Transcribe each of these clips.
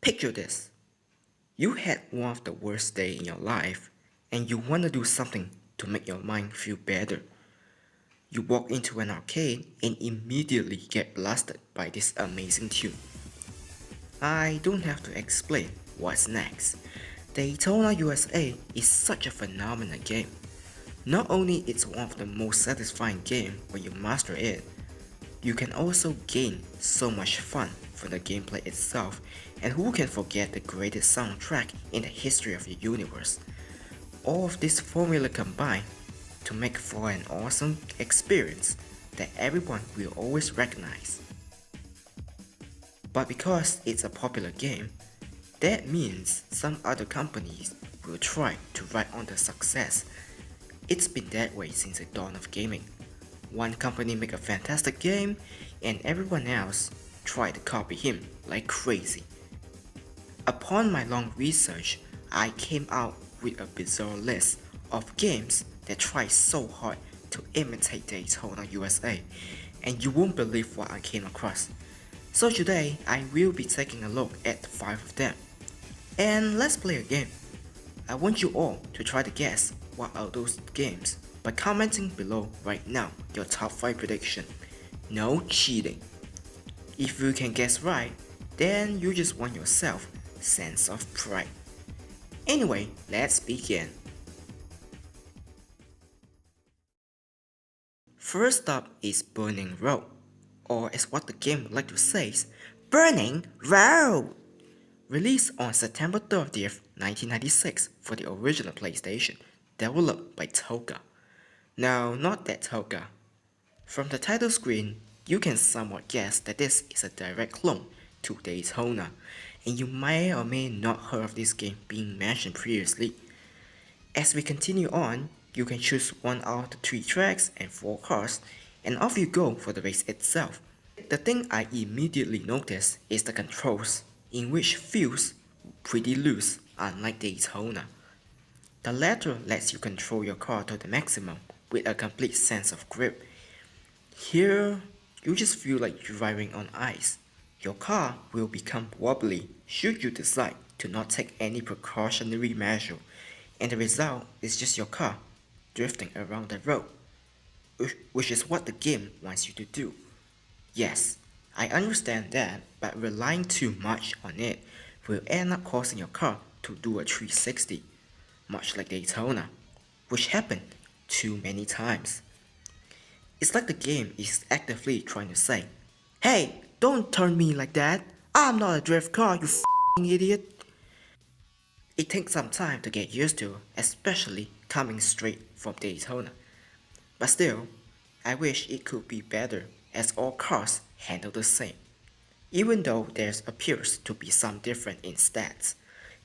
Picture this. You had one of the worst days in your life and you want to do something to make your mind feel better. You walk into an arcade and immediately get blasted by this amazing tune. I don't have to explain what's next. Daytona USA is such a phenomenal game. Not only it's one of the most satisfying games when you master it, you can also gain so much fun from the gameplay itself, and who can forget the greatest soundtrack in the history of the universe. All of this formula combined to make for an awesome experience that everyone will always recognize. But because it's a popular game, that means some other companies will try to ride on the success. It's been that way since the dawn of gaming. One company make a fantastic game and everyone else try to copy him like crazy. Upon my long research, I came out with a bizarre list of games that try so hard to imitate Daytona USA, and you won't believe what I came across. So today, I will be taking a look at 5 of them. And let's play a game. I want you all to try to guess what are those games by commenting below right now your top 5 prediction. No cheating. If you can guess right, then you just won yourself sense of pride. Anyway, let's begin. First up is Burning Road, or as what the game would like to say, Burning Road! Released on September 30th, 1996 for the original PlayStation, developed by Toga. No, not that Toga. From the title screen, you can somewhat guess that this is a direct clone to Daytona, and you may or may not heard of this game being mentioned previously. As we continue on, you can choose one out of the 3 tracks and 4 cars, and off you go for the race itself. The thing I immediately noticed is the controls, in which feels pretty loose unlike Daytona. The latter lets you control your car to the maximum with a complete sense of grip. Here, you just feel like driving on ice. Your car will become wobbly should you decide to not take any precautionary measure, and the result is just your car drifting around the road, which is what the game wants you to do. Yes, I understand that, but relying too much on it will end up causing your car to do a 360, much like Daytona, which happened too many times. It's like the game is actively trying to say, "Hey, don't turn me like that, I'm not a drift car, you f***ing idiot." It takes some time to get used to, especially coming straight from Daytona. But still, I wish it could be better as all cars handle the same, even though there appears to be some difference in stats.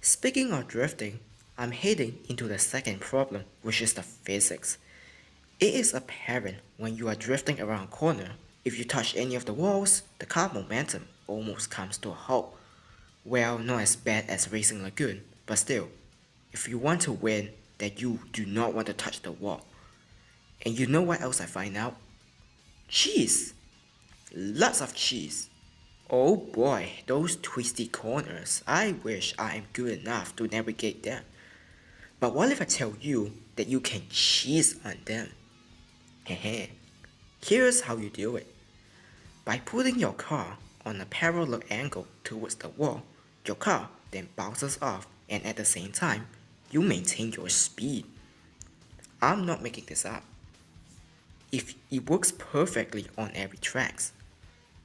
Speaking of drifting, I'm heading into the second problem, which is the physics. It is apparent when you are drifting around a corner, if you touch any of the walls, the car momentum almost comes to a halt. Well, not as bad as Racing Lagoon, but still, if you want to win, then you do not want to touch the wall. And you know what else I find out? Cheese! Lots of cheese. Oh boy, those twisty corners, I wish I am good enough to navigate them. But what if I tell you that you can cheese on them? Hehe. Here's how you do it. By putting your car on a parallel angle towards the wall, your car then bounces off, and at the same time, you maintain your speed. I'm not making this up. If it works perfectly on every tracks.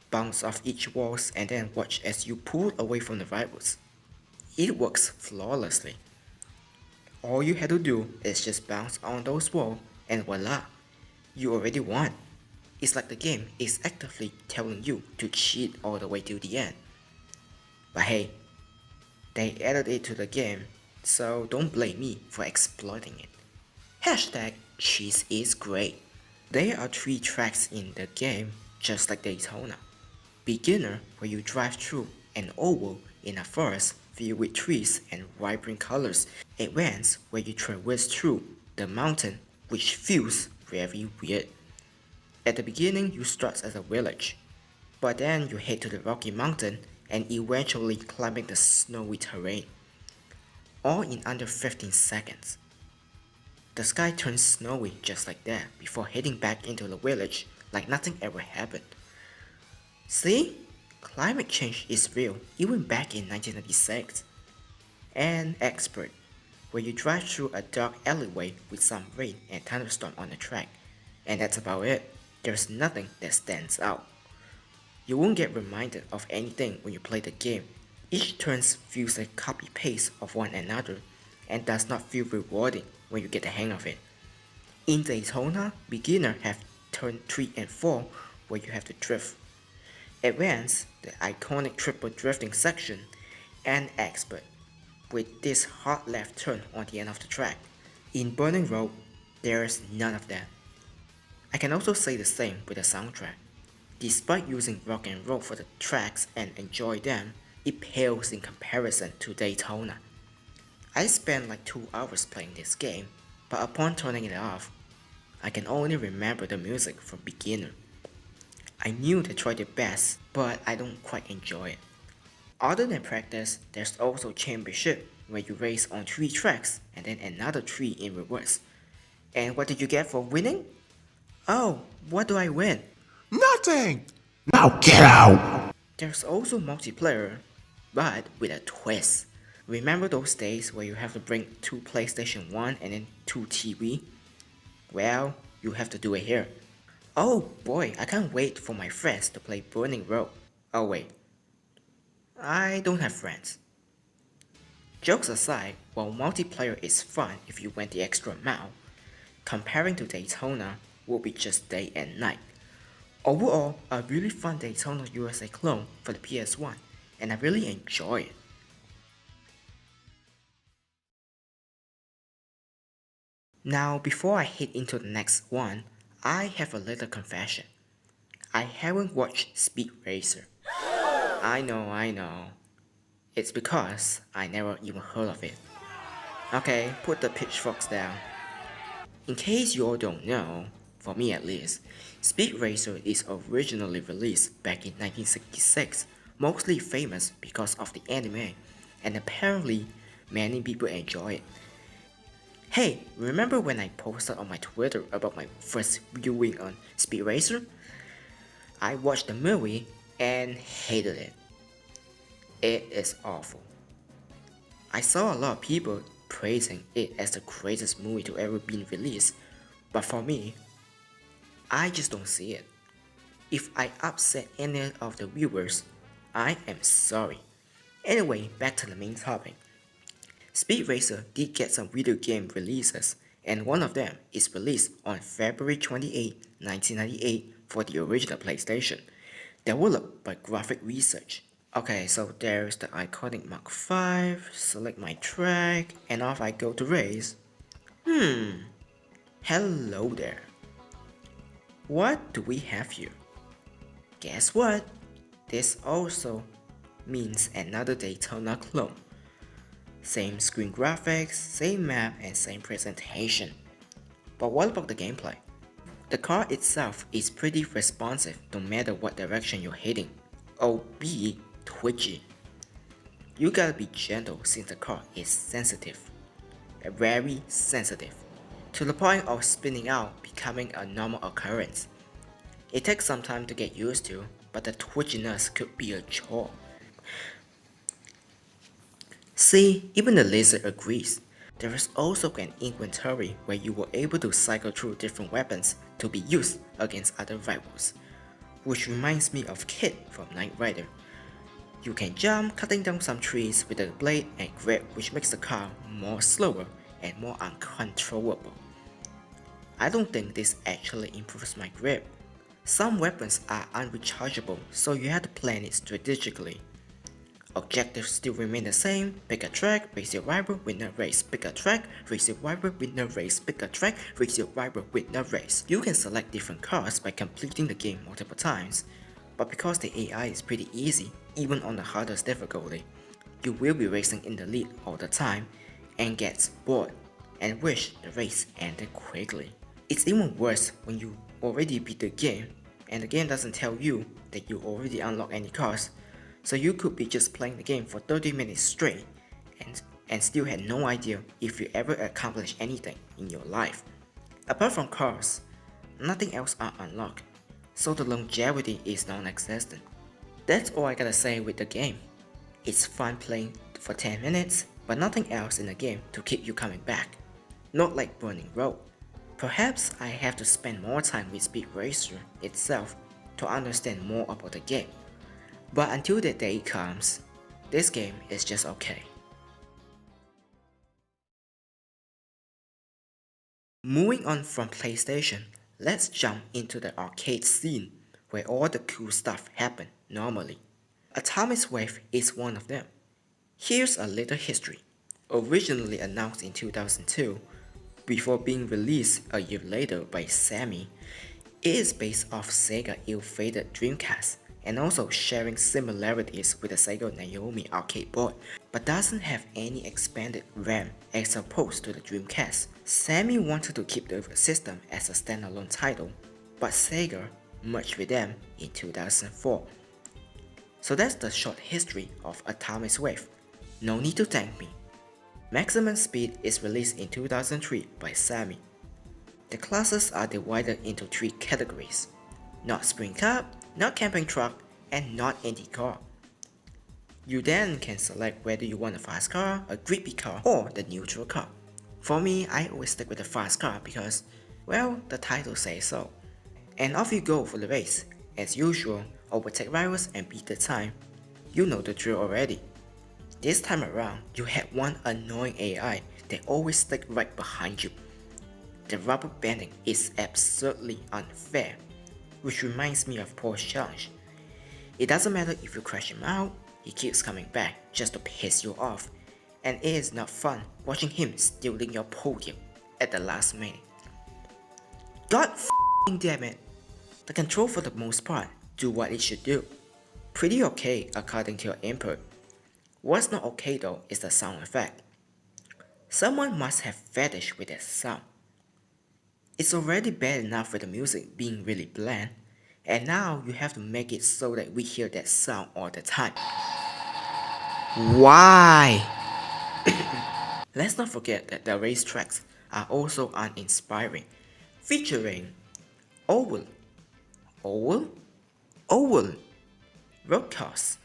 Bounce off each walls and then watch as you pull away from the rivals. It works flawlessly. All you had to do is just bounce on those walls and voila, you already won. It's like the game is actively telling you to cheat all the way to the end. But hey, they added it to the game, so don't blame me for exploiting it. Hashtag cheese is great. There are 3 tracks in the game, just like Daytona. Beginner, where you drive through an oval in a forest filled with trees and vibrant colors. Advance, where you traverse through the mountain, which feels very weird. At the beginning, you start as a village, but then you head to the rocky mountain and eventually climbing the snowy terrain, all in under 15 seconds. The sky turns snowy just like that before heading back into the village like nothing ever happened. See? Climate change is real even back in 1996. And Expert, where you drive through a dark alleyway with some rain and thunderstorm on the track, and that's about it. There's nothing that stands out. You won't get reminded of anything when you play the game. Each turn feels like copy-paste of one another and does not feel rewarding when you get the hang of it. In Daytona, beginner have turn 3 and 4 where you have to drift. Advanced, the iconic triple drifting section, and Expert, with this hard left turn on the end of the track. In Burning Road, there's none of that. I can also say the same with the soundtrack. Despite using rock and roll for the tracks and enjoy them, it pales in comparison to Daytona. I spent like 2 hours playing this game, but upon turning it off, I can only remember the music from beginner. I knew they tried their best, but I don't quite enjoy it. Other than practice, there's also championship, where you race on 3 tracks and then another 3 in reverse. And what did you get for winning? Oh, what do I win? Nothing! Now get out! There's also multiplayer, but with a twist. Remember those days where you have to bring 2 PlayStation 1 and then 2 TV? Well, you have to do it here. Oh boy, I can't wait for my friends to play Burning Road. Oh wait, I don't have friends. Jokes aside, while multiplayer is fun if you went the extra mile, comparing to Daytona will be just day and night. Overall, a really fun Daytona USA clone for the PS1, and I really enjoy it. Now, before I head into the next one, I have a little confession. I haven't watched Speed Racer. I know. It's because I never even heard of it. Okay, put the pitchforks down. In case you all don't know, for me at least, Speed Racer is originally released back in 1966, mostly famous because of the anime, and apparently many people enjoy it. Hey, remember when I posted on my Twitter about my first viewing on Speed Racer? I watched the movie and hated it. It is awful. I saw a lot of people praising it as the greatest movie to ever be released, but for me, I just don't see it. If I upset any of the viewers, I am sorry. Anyway, back to the main topic. Speed Racer did get some video game releases, and one of them is released on February 28, 1998 for the original PlayStation, developed by Graphic Research. Okay, so there's the iconic Mark V, select my track, and off I go to race. Hello there. What do we have here? Guess what? This also means another Daytona clone. Same screen graphics, same map, and same presentation. But what about the gameplay? The car itself is pretty responsive no matter what direction you're heading, albeit twitchy. You gotta be gentle since the car is sensitive. Very sensitive. To the point of spinning out becoming a normal occurrence. It takes some time to get used to, but the twitchiness could be a chore. See, even the lizard agrees. There is also an inventory where you were able to cycle through different weapons to be used against other rivals, which reminds me of Kid from Knight Rider. You can jump, cutting down some trees with a blade and grip, which makes the car more slower and more uncontrollable. I don't think this actually improves my grip. Some weapons are unrechargeable, so you have to plan it strategically. Objectives still remain the same: pick a track, race your rival, win a race, pick a track, race your rival, win a race, pick a track, race your rival, win a race. You can select different cars by completing the game multiple times, but because the AI is pretty easy, even on the hardest difficulty, you will be racing in the lead all the time and gets bored and wish the race ended quickly. It's even worse when you already beat the game and the game doesn't tell you that you already unlocked any cars. So you could be just playing the game for 30 minutes straight and still had no idea if you ever accomplished anything in your life. Apart from cars, nothing else are unlocked, so the longevity is non-existent. That's all I gotta say with the game. It's fun playing for 10 minutes, but nothing else in the game to keep you coming back. Not like Burning Road. Perhaps I have to spend more time with Speed Racer itself to understand more about the game. But until that day comes, this game is just okay. Moving on from PlayStation, let's jump into the arcade scene where all the cool stuff happen normally. Atomic Wave is one of them. Here's a little history. Originally announced in 2002, before being released a year later by Sammy, it is based off Sega ill-fated Dreamcast and also sharing similarities with the Sega Naomi arcade board, but doesn't have any expanded RAM as opposed to the Dreamcast. Sammy wanted to keep the system as a standalone title, but Sega merged with them in 2004. So that's the short history of Atomic Wave. No need to thank me. Maximum Speed is released in 2003 by Sammy. The classes are divided into 3 categories: not sprint car, not camping truck, and not indie car. You then can select whether you want a fast car, a grippy car, or the neutral car. For me, I always stick with the fast car because, well, the title says so. And off you go for the race. As usual, overtake rivals and beat the time. You know the drill already. This time around, you had one annoying AI that always stick right behind you. The rubber banding is absurdly unfair, which reminds me of Paul's challenge. It doesn't matter if you crash him out, he keeps coming back just to piss you off, and it is not fun watching him stealing your podium at the last minute. God f***ing damn it! The control for the most part do what it should do. Pretty okay according to your input. What's not okay though is the sound effect. Someone must have fetish with that sound. It's already bad enough with the music being really bland, and now you have to make it so that we hear that sound all the time. Why? Let's not forget that the racetracks are also uninspiring, featuring oval, road cars.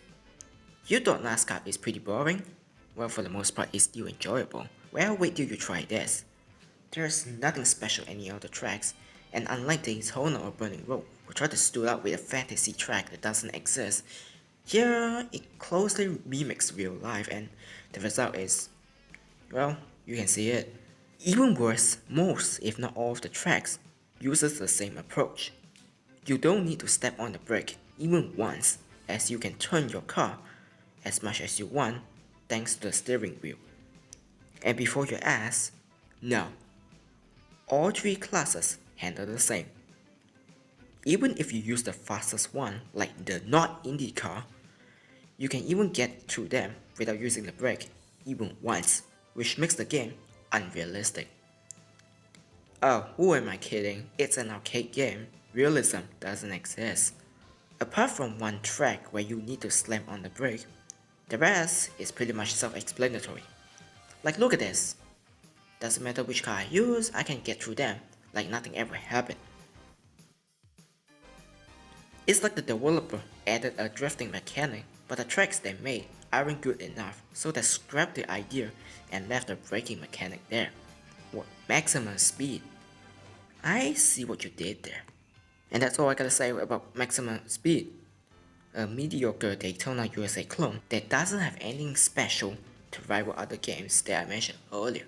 You thought NASCAR is pretty boring? Well, for the most part it's still enjoyable. Well, wait till you try this. There's nothing special in any other tracks, and unlike Daytona or Burning Road, we try to stood out with a fantasy track that doesn't exist, here it closely mimics real life and the result is, well, you can see it. Even worse, most if not all of the tracks uses the same approach. You don't need to step on the brake even once, as you can turn your car as much as you want thanks to the steering wheel. And before you ask, no. All 3 classes handle the same. Even if you use the fastest one, like the not indie car, you can even get through them without using the brake even once, which makes the game unrealistic. Oh, who am I kidding? It's an arcade game. Realism doesn't exist. Apart from one track where you need to slam on the brake, the rest is pretty much self-explanatory. Like, look at this. Doesn't matter which car I use, I can get through them like nothing ever happened. It's like the developer added a drifting mechanic, but the tracks they made aren't good enough, so they scrapped the idea and left the braking mechanic there. What, maximum speed? I see what you did there. And that's all I gotta say about Maximum Speed. A mediocre Daytona USA clone that doesn't have anything special to rival other games that I mentioned earlier.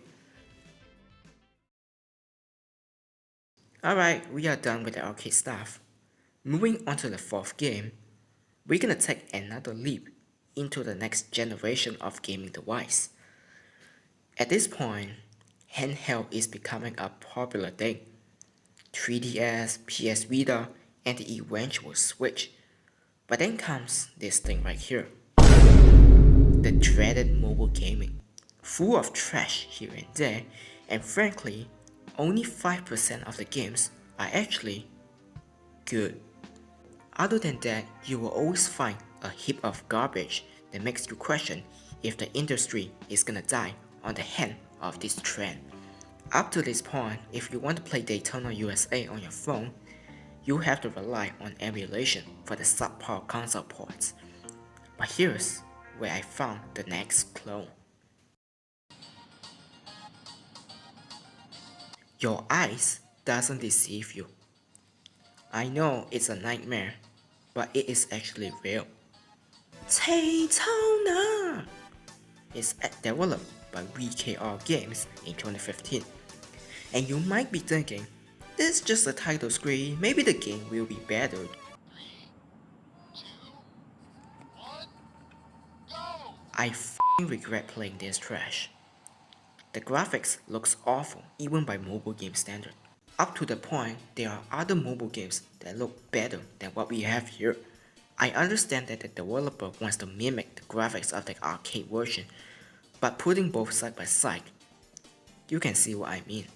Alright, we are done with the arcade stuff. Moving on to the 4th game, we're gonna take another leap into the next generation of gaming device. At this point, handheld is becoming a popular thing. 3DS, PS Vita, and the eventual Switch. But then comes this thing right here. The dreaded mobile gaming. Full of trash here and there, and frankly, only 5% of the games are actually good. Other than that, you will always find a heap of garbage that makes you question if the industry is gonna die on the hand of this trend. Up to this point, if you want to play Daytona USA on your phone, you have to rely on emulation for the subpar console ports. But here's where I found the next clone. Your eyes doesn't deceive you. I know it's a nightmare, but it is actually real. Daytona is developed by VKR Games in 2015. And you might be thinking, this is just a title screen, maybe the game will be better. 3, 2, 1, go! I f***ing regret playing this trash. The graphics looks awful even by mobile game standard. Up to the point, there are other mobile games that look better than what we have here. I understand that the developer wants to mimic the graphics of the arcade version, but putting both side by side, you can see what I mean.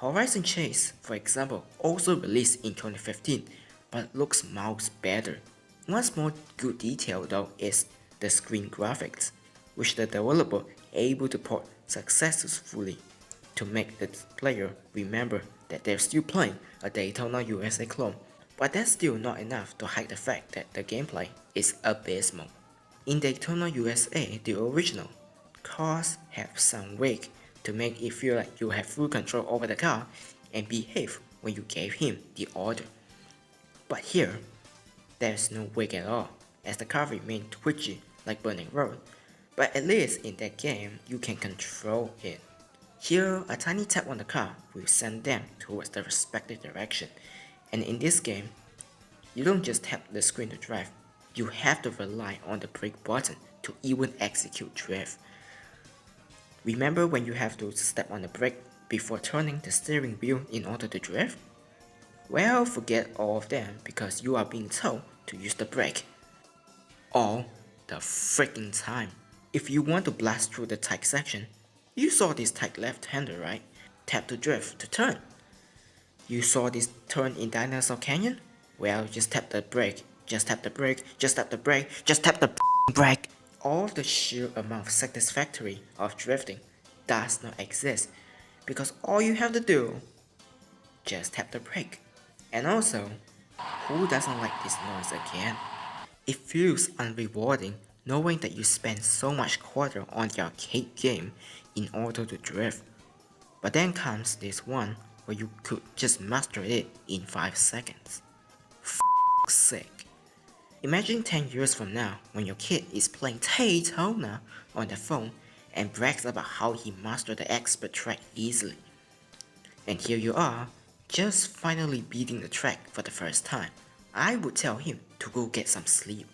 Horizon Chase, for example, also released in 2015, but looks miles better. One small good detail though is the screen graphics, which the developer able to port successfully to make the player remember that they're still playing a Daytona USA clone, but that's still not enough to hide the fact that the gameplay is abysmal. In Daytona USA, the original, cars have some wake to make it feel like you have full control over the car and behave when you gave him the order. But here, there's no wake at all, as the car remains twitchy like burning road, but at least in that game you can control it. Here, a tiny tap on the car will send them towards the respective direction, and in this game, you don't just tap the screen to drive, you have to rely on the brake button to even execute drift. Remember when you have to step on the brake before turning the steering wheel in order to drift? Well, forget all of them because you are being told to use the brake all the freaking time. If you want to blast through the tight section, you saw this tight left-hander, right? Tap to drift to turn. You saw this turn in Dinosaur Canyon? Well, just tap the brake, just tap the brake, just tap the brake, just tap the brake. All of the sheer amount of satisfactory of drifting does not exist because all you have to do, just tap the brake. And also, who doesn't like this noise again? It feels unrewarding knowing that you spend so much quarter on the arcade game in order to drift. But then comes this one where you could just master it in 5 seconds. F***'s sake. Imagine 10 years from now when your kid is playing Daytona on the phone and brags about how he mastered the expert track easily. And here you are, just finally beating the track for the first time. I would tell him to go get some sleep.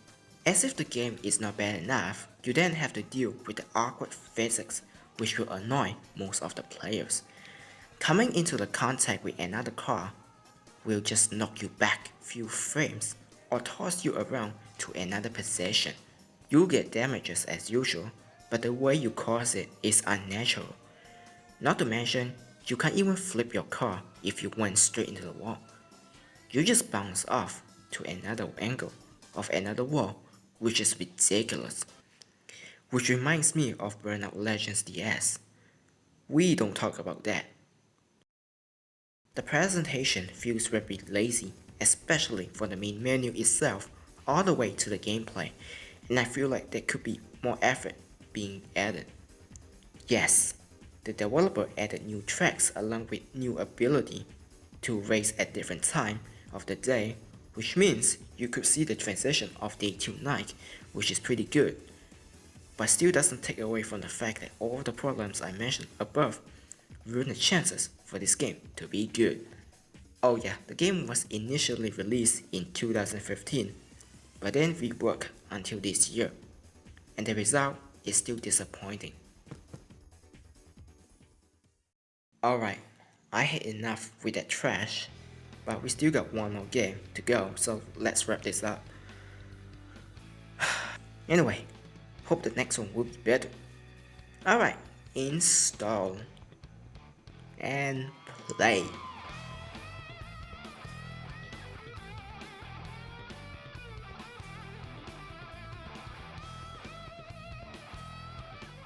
As if the game is not bad enough, you then have to deal with the awkward physics which will annoy most of the players. Coming into the contact with another car will just knock you back few frames or toss you around to another position. You get damages as usual, but the way you cause it is unnatural. Not to mention, you can't even flip your car if you went straight into the wall. You just bounce off to another angle of another wall, which is ridiculous. Which reminds me of Burnout Legends DS. We don't talk about that. The presentation feels very lazy, especially for the main menu itself, all the way to the gameplay, and I feel like there could be more effort being added. Yes, the developer added new tracks along with new ability to race at different time of the day, which means you could see the transition of day to night, which is pretty good, but still doesn't take away from the fact that all the problems I mentioned above ruin the chances for this game to be good. Oh yeah, the game was initially released in 2015, but then reworked until this year, and the result is still disappointing. Alright, I had enough with that trash, but we still got one more game to go, so let's wrap this up. Anyway, hope the next one will be better. Alright, install and play.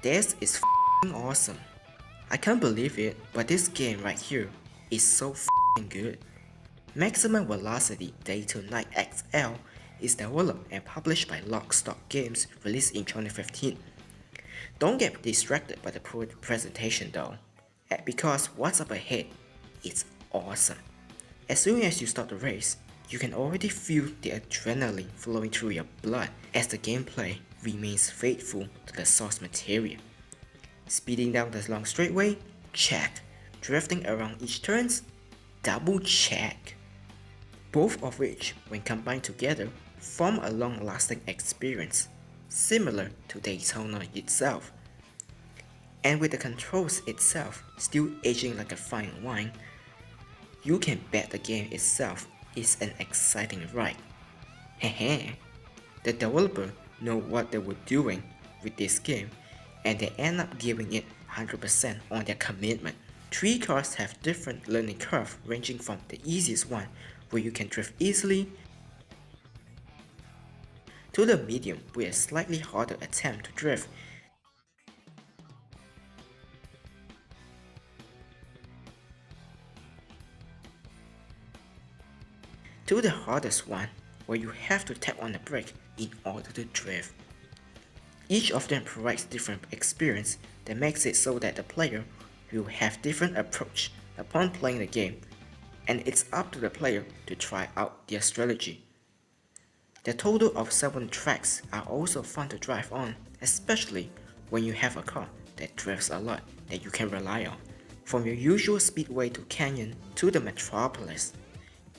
This is f***ing awesome. I can't believe it, but this game right here is so f***ing good. Maximum Velocity Daytona XL is developed and published by Lockstock Games, released in 2015. Don't get distracted by the poor presentation though, because what's up ahead is awesome. As soon as you start the race, you can already feel the adrenaline flowing through your blood as the gameplay remains faithful to the source material. Speeding down the long straightaway? Check. Drifting around each turns? Double check. Both of which, when combined together, form a long-lasting experience, similar to Daytona itself. And with the controls itself still aging like a fine wine, you can bet the game itself is an exciting ride. Hehe. The developer know what they were doing with this game, and they end up giving it 100% on their commitment. 3 cars have different learning curve, ranging from the easiest one, where you can drift easily, to the medium with a slightly harder attempt to drift, to the hardest one, where you have to tap on the brake in order to drift. Each of them provides different experience that makes it so that the player will have different approach upon playing the game, and it's up to the player to try out their strategy. The total of 7 tracks are also fun to drive on, especially when you have a car that drifts a lot that you can rely on. From your usual speedway to canyon to the metropolis,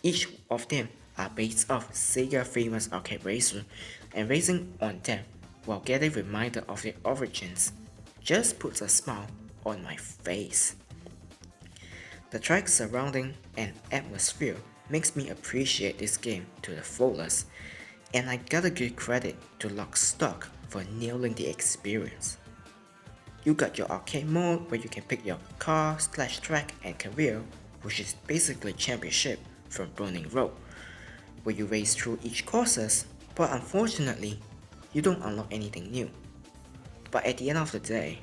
each of them are based off Sega famous arcade racer, and racing on them while getting reminder of their origins just puts a smile on my face. The tracks surrounding and atmosphere makes me appreciate this game to the fullest, and I gotta give credit to Lockstock for nailing the experience. You got your arcade mode where you can pick your car, track and career, which is basically championship from Burning Road, where you race through each courses, but unfortunately, you don't unlock anything new. But at the end of the day,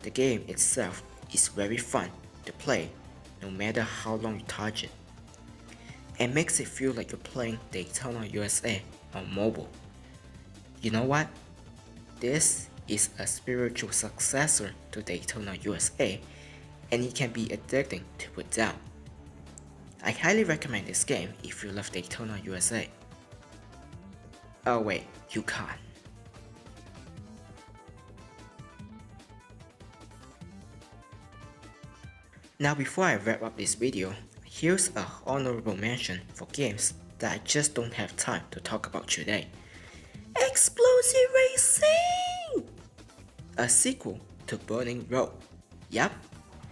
the game itself is very fun to play no matter how long you touch it, and makes it feel like you're playing Daytona USA on mobile. You know what? This is a spiritual successor to Daytona USA, and it can be addicting to put down. I highly recommend this game if you love Daytona USA. Oh wait, you can't. Now before I wrap up this video, here's a honorable mention for games that I just don't have time to talk about today. Explosive Racing! A sequel to Burning Road. Yup,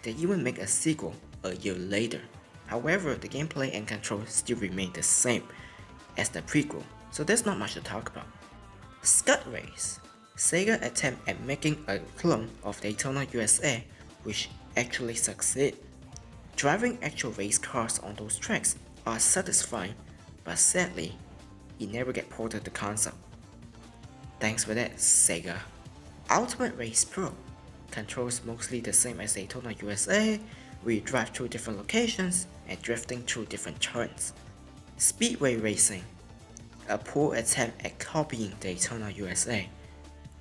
they even make a sequel a year later. However, the gameplay and controls still remain the same as the prequel, so there's not much to talk about. Scud Race. Sega attempt at making a clone of Daytona USA, which actually succeed. Driving actual race cars on those tracks are satisfying, but sadly, it never get ported to console. Thanks for that, Sega. Ultimate Race Pro. Controls mostly the same as Daytona USA, where you drive through different locations and drifting through different turns. Speedway Racing. A poor attempt at copying Daytona USA.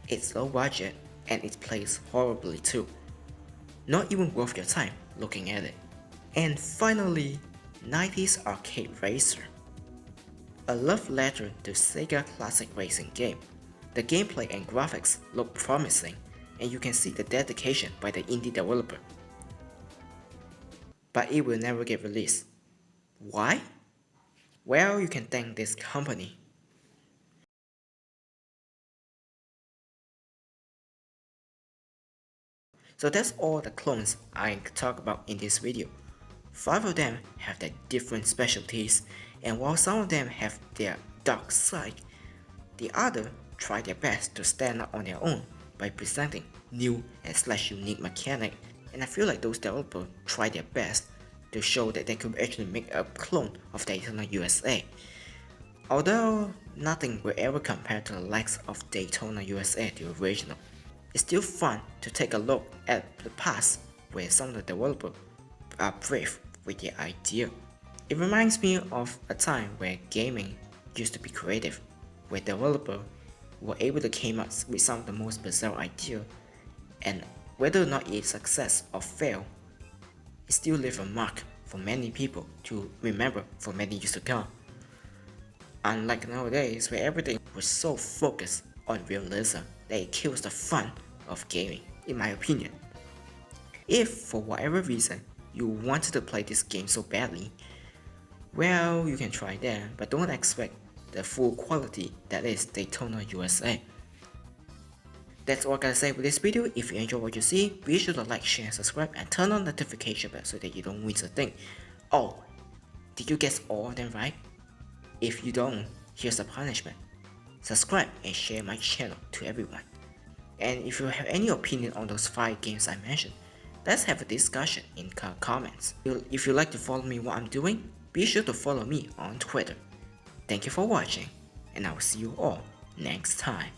It's low budget and it plays horribly too. Not even worth your time looking at it. And finally, 90s Arcade Racer. A love letter to Sega classic racing game. The gameplay and graphics look promising, and you can see the dedication by the indie developer. But it will never get released. Why? Well, you can thank this company. So that's all the clones I talk about in this video. 5 of them have their different specialties, and while some of them have their dark side, the other try their best to stand out on their own by presenting new and unique mechanic, and I feel like those developers try their best to show that they could actually make a clone of Daytona USA. Although nothing will ever compare to the likes of Daytona USA, the original. it's still fun to take a look at the past where some of the developers are brave with their idea. It reminds me of a time where gaming used to be creative, where developers were able to come up with some of the most bizarre ideas, and whether or not it's success or fail, it still leaves a mark for many people to remember for many years to come. Unlike nowadays where everything was so focused on realism that it kills the fun of gaming, in my opinion. If for whatever reason you wanted to play this game so badly, well, you can try that, but don't expect the full quality that is Daytona USA. That's all I gotta say with this video. If you enjoy what you see, be sure to like, share, and subscribe, and turn on the notification bell so that you don't miss a thing. Oh, did you guess all of them right? If you don't, here's the punishment. Subscribe and share my channel to everyone. And if you have any opinion on those 5 games I mentioned, let's have a discussion in the comments. If you like to follow me what I'm doing, be sure to follow me on Twitter. Thank you for watching, and I will see you all next time.